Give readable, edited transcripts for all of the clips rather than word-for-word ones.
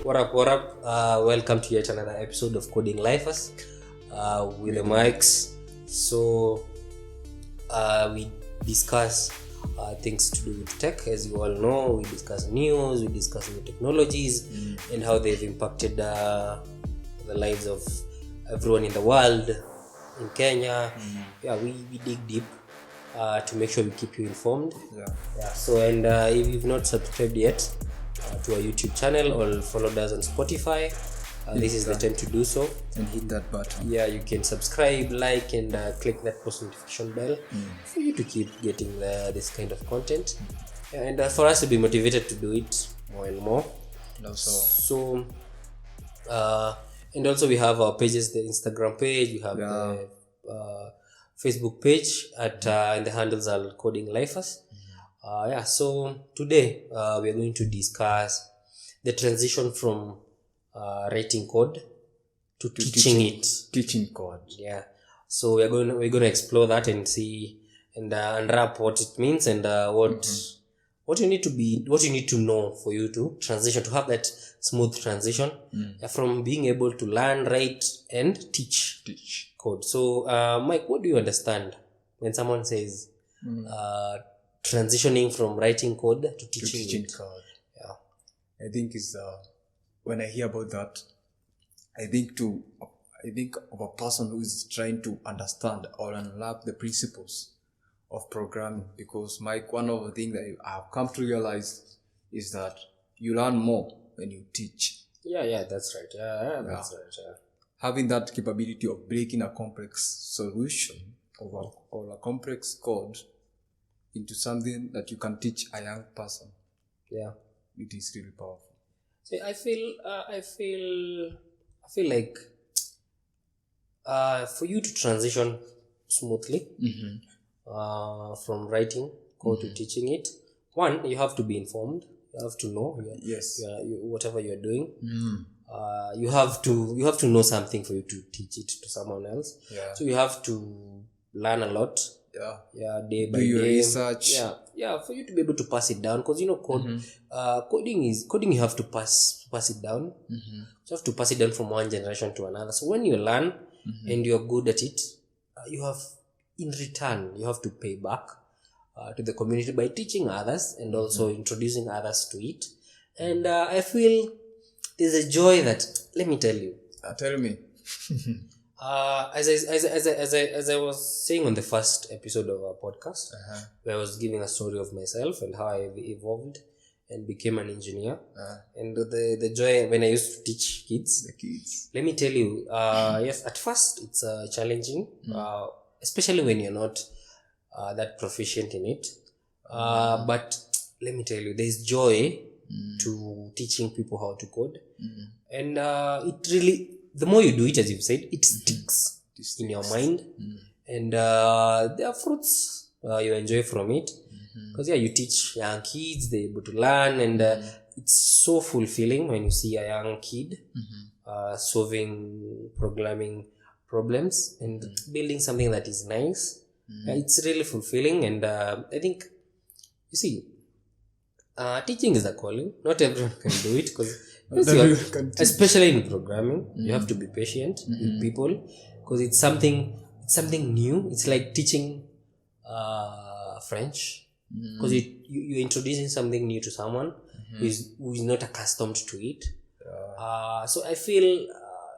What up? Welcome to yet another episode of Coding Lifers with the mics. So, we discuss things to do with tech. As you all know, we discuss news, we discuss new technologies, and how they've impacted the lives of everyone in the world, in Kenya. Yeah, we dig deep to make sure we keep you informed. Yeah. So, and if you've not subscribed yet to our YouTube channel or followed us on Spotify, this is the time to do so. And hit that button. Yeah, you can subscribe, like, and click that post notification bell for you to keep getting this kind of content, and for us to be motivated to do it more and more. And also, So, and also we have our pages, the Instagram page, we have the Facebook page and the handles are Coding Lifers. So today we are going to discuss the transition from writing code to teaching it. teaching code. Yeah. So we're going to explore that and see and unwrap what it means and what you need to know for you to transition, to have that smooth transition from being able to learn, write, and teach code. So, Mike, what do you understand when someone says transitioning from writing code to teaching code? Yeah. I think is when I hear about that, I think of a person who is trying to understand or unlock the principles of programming. Because Mike, one of the things that I have come to realize is that you learn more when you teach. Yeah, that's right. That's right. Yeah. Having that capability of breaking a complex solution or a complex code into something that you can teach a young person. Yeah. It is really powerful. So I feel like for you to transition smoothly from writing code to teaching it, one, you have to be informed. You have to know. Whatever you are doing. You have to know something for you to teach it to someone else. Yeah. So you have to learn a lot. Day by Do your day. research. For you to be able to pass it down, because coding you have to pass it down. You have to pass it down from one generation to another. So when you learn and you're good at it, you have in return you have to pay back to the community by teaching others and also introducing others to it. And I feel there's a joy that, let me tell you. Tell me. As I was saying on the first episode of our podcast, where I was giving a story of myself and how I evolved and became an engineer, and the joy when I used to teach kids. Let me tell you, yes, at first it's challenging, especially when you're not that proficient in it. But let me tell you, there's joy to teaching people how to code, and it really. The more you do it, as you've said, it sticks in your mind, and there are fruits you enjoy from it. Because you teach young kids, they're able to learn, and it's so fulfilling when you see a young kid solving programming problems and building something that is nice. It's really fulfilling, and I think, you see, teaching is a calling. Not everyone can do it, because especially in programming, you have to be patient with people, because it's something new. It's like teaching French, because you're introducing something new to someone who is not accustomed to it. So I feel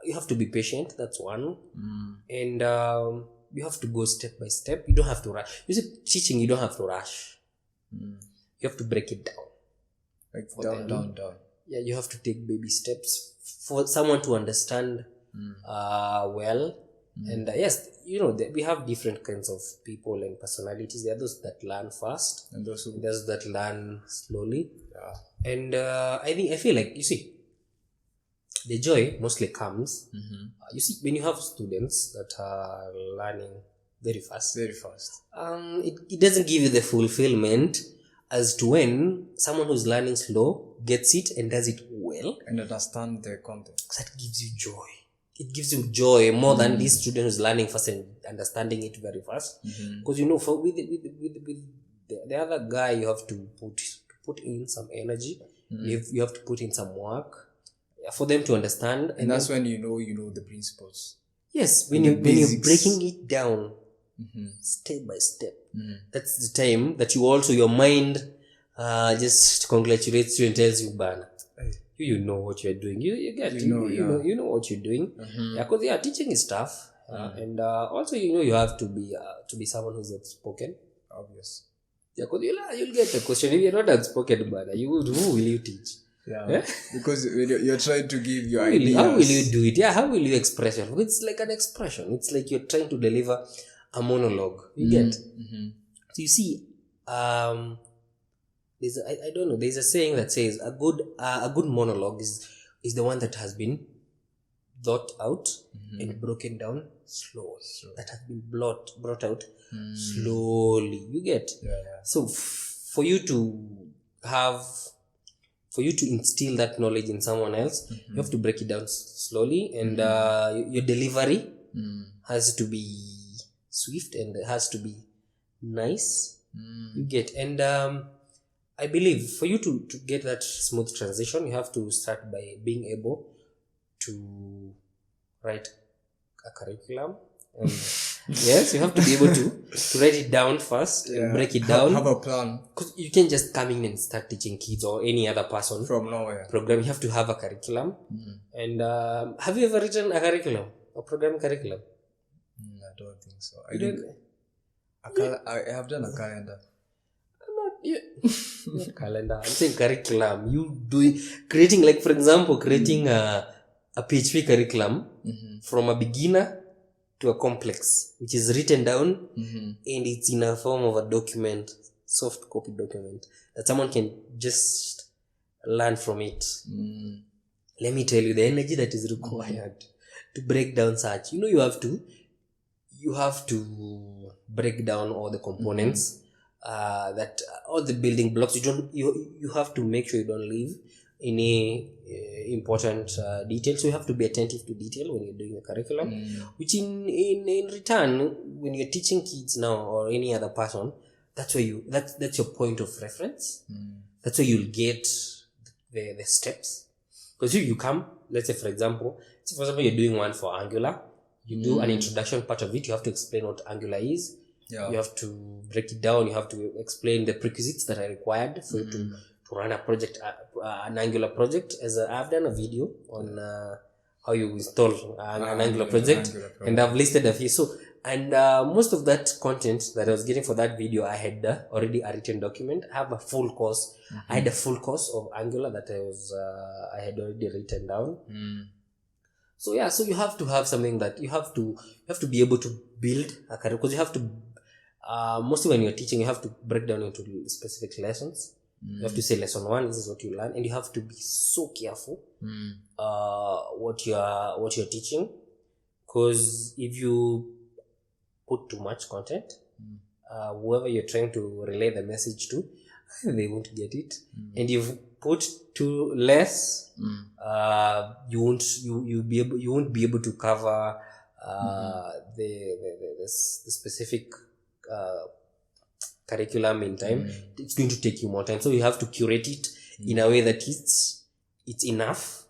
you have to be patient. That's one, and you have to go step by step. You don't have to rush. You see, teaching, you don't have to rush. You have to break it down. Like down. Yeah, you have to take baby steps for someone to understand well. And yes, we have different kinds of people and personalities. There are those that learn fast, And those that learn slowly. And I feel like, you see, the joy mostly comes. You see, when you have students that are learning very fast, it doesn't give you the fulfillment as to when someone who's learning slow gets it and does it well and understand the context. That gives you joy. It gives you joy more than this student who's learning fast and understanding it very fast. Because with the other guy, you have to put in some energy. You have to put in some work. for them to understand. And that's when you know the principles. Yes, when you're breaking it down step by step, that's the time that your mind just congratulates you and tells you, "Bana, you know what you're doing. You get you know what you're doing." Because teaching is tough, and also you have to be someone who's outspoken. Obvious. Yeah, because you'll get a question if you're not outspoken, bana, who will you teach? Yeah, because you're trying to give your ideas. How will you do it? Yeah, how will you express it? It's like an expression. It's like you're trying to deliver a monologue. You get? So you see, there's I don't know. There's a saying that says a good monologue is the one that has been thought out and broken down slowly. That has been brought out slowly. You get? Yeah. So for you to instill that knowledge in someone else, you have to break it down slowly, and your delivery has to be swift and it has to be nice. You get? And I believe for you to get that smooth transition, you have to start by being able to write a curriculum. And yes, you have to be able to write it down first and break it down. Have a plan. Because you can't just come in and start teaching kids or any other person from nowhere. Program. You have to have a curriculum. And have you ever written a curriculum? A program curriculum? I don't think so. I have done a calendar. Not calendar. I'm saying curriculum. You creating, like for example, creating a PHP curriculum from a beginner to a complex, which is written down and it's in a form of a document, soft copy document, that someone can just learn from it. Let me tell you the energy that is required to break down such. You have to break down all the components, that all the building blocks. You have to make sure you don't leave any important details. So you have to be attentive to detail when you're doing a curriculum, which in return, when you're teaching kids now or any other person, that's your point of reference. That's where you'll get the steps. Because you come, let's say for example you're doing one for Angular, you do an introduction part of it. You have to explain what Angular is. You have to break it down. You have to explain the prerequisites that are required for you to run a project, an Angular project. As I've done a video on how you install an Angular project, and I've listed a few. So, and most of that content that I was getting for that video, I had already a written document. I have a full course. I had a full course of Angular that I had already written down. So yeah, so you have to have something that you have to be able to build a career, because you have to mostly when you're teaching, you have to break down into specific lessons. You have to say lesson 1, this is what you learn, and you have to be so careful what you're teaching, because if you put too much content, whoever you're trying to relay the message to, they won't get it. And you've put too less, you won't be able to cover the specific curriculum in time. It's going to take you more time, so you have to curate it in a way that it's enough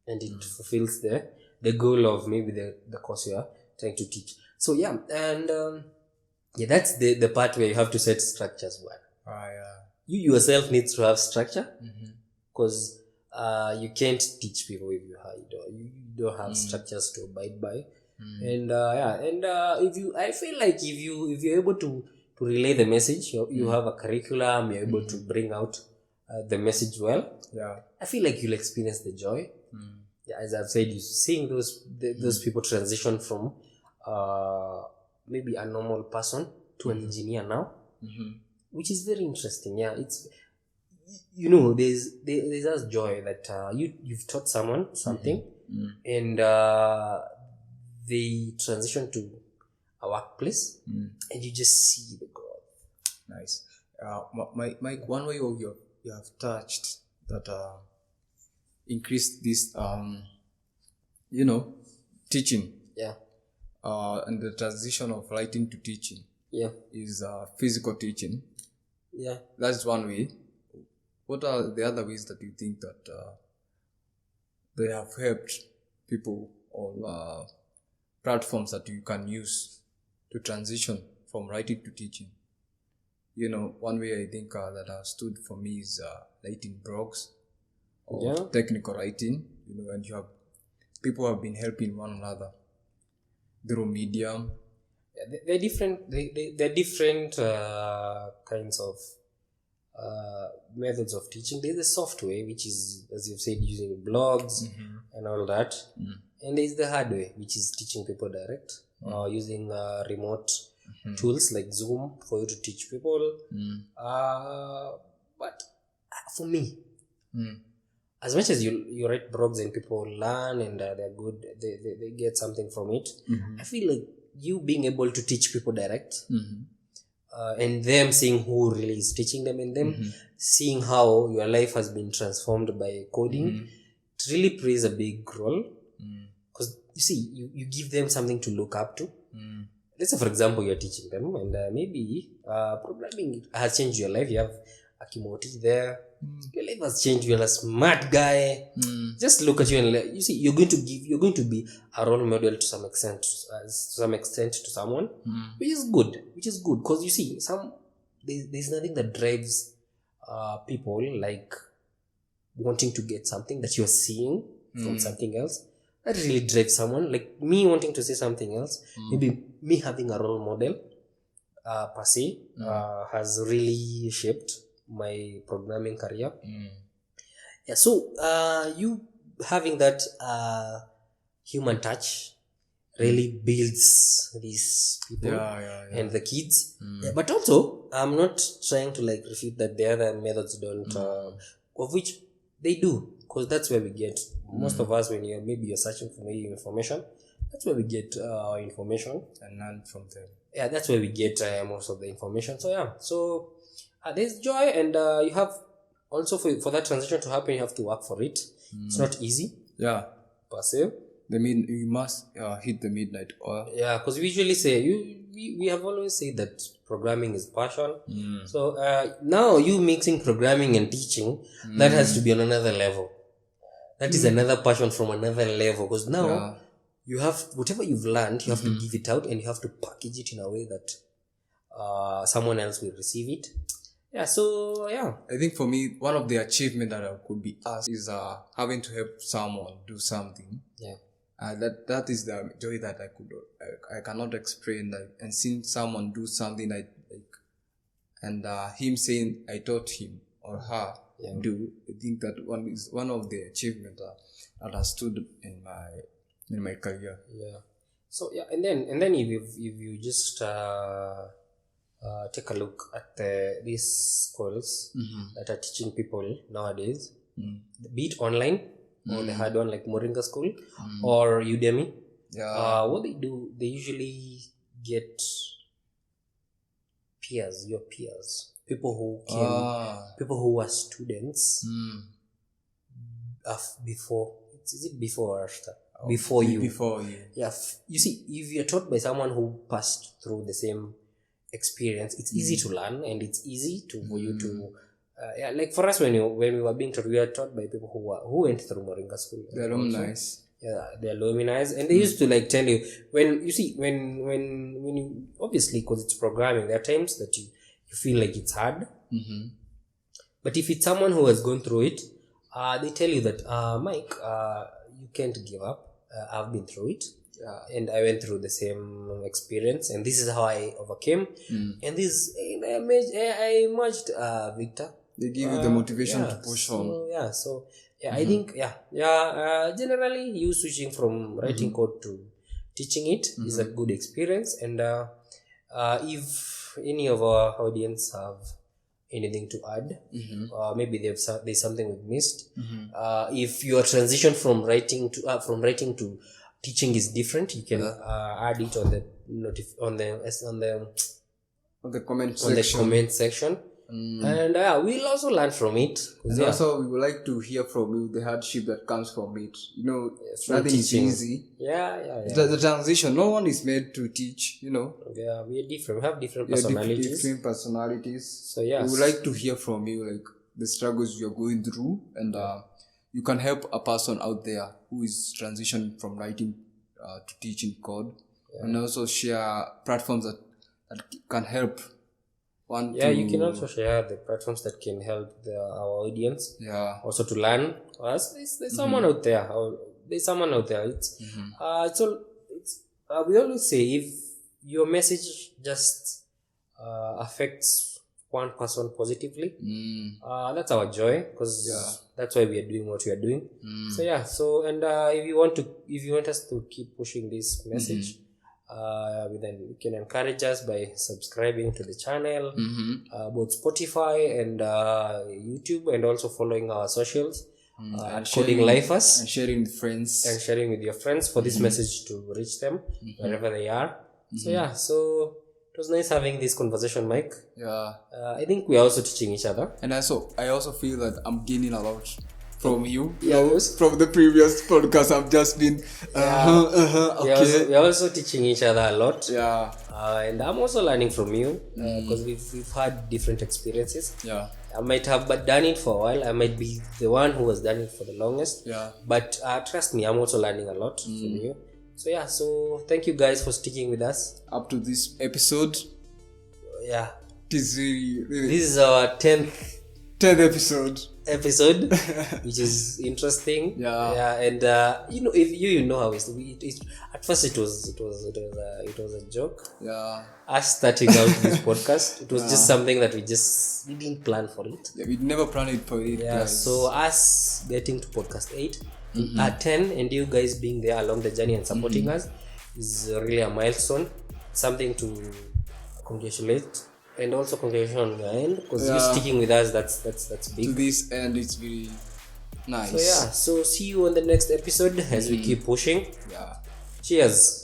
and it fulfills the goal of maybe the course you are trying to teach. So yeah, and that's the part where you have to set structures. You yourself needs to have structure, because you can't teach people if you don't have structures to abide by. And I feel like if you're able to relay the message, you have a curriculum, you're able to bring out the message well. I feel like you'll experience the joy. As I've said, you seeing those people transition from maybe a normal person to an engineer now, which is very interesting. It's there's that joy that you've taught someone something, and they transition to a workplace, and you just see the growth. Nice. My one way you have touched that increased this teaching. And the transition of writing to teaching. Is physical teaching. That's one way. What are the other ways that you think that they have helped people on platforms that you can use to transition from writing to teaching. You know, one way I think that has stood for me is writing blogs or technical writing. You know, and people have been helping one another through Medium. Yeah, they're different. They're different kinds of methods of teaching. There's the soft way, which is, as you've said, using blogs and all that, and there's the hard way, which is teaching people direct, using remote tools like Zoom for you to teach people. But for me, as much as you write blogs and people learn and they're good, they get something from it, I feel like you being able to teach people direct, and them seeing who really is teaching them, and them seeing how your life has been transformed by coding, it really plays a big role. Because you see, you give them something to look up to. Let's say, for example, you're teaching them, and maybe programming has changed your life. You have Akimoti there. Your life has changed. You're a smart guy. Just look at you and you see, you're going to be a role model to some extent to someone, which is good. Because you see, there's nothing that drives people like wanting to get something that you're seeing from something else. That really drives someone. Like me wanting to say something else, maybe me having a role model per se has really shaped my programming career. Yeah, so you having that human touch really builds these people and the kids. But also, I'm not trying to like refute that the other methods don't, of which they do, because that's where we get most of us, when you're searching for maybe information, that's where we get information and learn from them. Yeah, that's where we get most of the information. So there's joy, and you have also for that transition to happen, you have to work for it. It's not easy. Yeah, per se. You must hit the midnight oil. Yeah, because we usually say we have always said that programming is passion. So now you mixing programming and teaching, that has to be on another level. That is another passion from another level, because now you have whatever you've learned, you have to give it out, and you have to package it in a way that someone else will receive it. Yeah, so yeah. I think for me, one of the achievements that I could be asked is having to help someone do something. Yeah. That is the joy that I cannot explain. And seeing someone do something and him saying I taught him or her do. I think that one of the achievements that has stood in my career. Yeah. So yeah, and then if you just take a look at these schools that are teaching people nowadays, be it online or the hard one like Moringa School or Udemy. What they do, they usually get your peers, people who are students before. Is it before or after? Before you. Yeah. You see, if you're taught by someone who passed through the same experience, it's easy to learn, and it's easy for you to like for us, when we were being taught, we were taught by people who went through Moringa School. The alumni. Yeah, the alumni, and they used to like tell you when you, obviously, because it's programming, there are times that you feel like it's hard, but if it's someone who has gone through it, they tell you that Mike, you can't give up. I've been through it. And I went through the same experience, and this is how I overcame. And I emerged Victor. They give you the motivation to push on. I think generally you switching from writing code to teaching it is a good experience. And if any of our audience have anything to add, maybe there's something we've missed. If your transition from writing to teaching is different, you can add it on the comment section. And we'll also learn from it. And also, we would like to hear from you the hardship that comes from it. Nothing is easy. The transition, no one is made to teach. We are different. We have different personalities. So we would like to hear from you, like the struggles you're going through, and you can help a person out there who is transitioning from writing to teaching code, and also share platforms that can help. You can also share the platforms that can help our audience. Yeah. Also to learn. There's someone out there. There's someone out there. We always say if your message just affects one person positively, that's our joy, because that's why we are doing what we are doing. If you want us to keep pushing this message, then you can encourage us by subscribing to the channel, both Spotify and YouTube, and also following our socials at Coding Lifers, and sharing with friends, with your friends for this message to reach them wherever they are. So it was nice having this conversation, Mike. I think we are also teaching each other, and I also feel that I'm gaining a lot from you. From the previous podcast, I've just been okay. We are also teaching each other a lot. And I'm also learning from you, because we've had different experiences. I might have done it for a while. I might be the one who has done it for the longest. But trust me, I'm also learning a lot from you. So thank you guys for sticking with us up to this episode. This is our 10th episode, which is interesting. And if you know how it at first it was a joke. Us starting out this podcast, it was just something that we didn't plan for it. We never planned for it. Guys. So us getting to podcast 8, 10, and you guys being there along the journey and supporting us is really a milestone, something to congratulate. And also congratulations on your end, because you're sticking with us. That's big. To this end, it's very nice. So see you on the next episode as we keep pushing. Yeah. Cheers.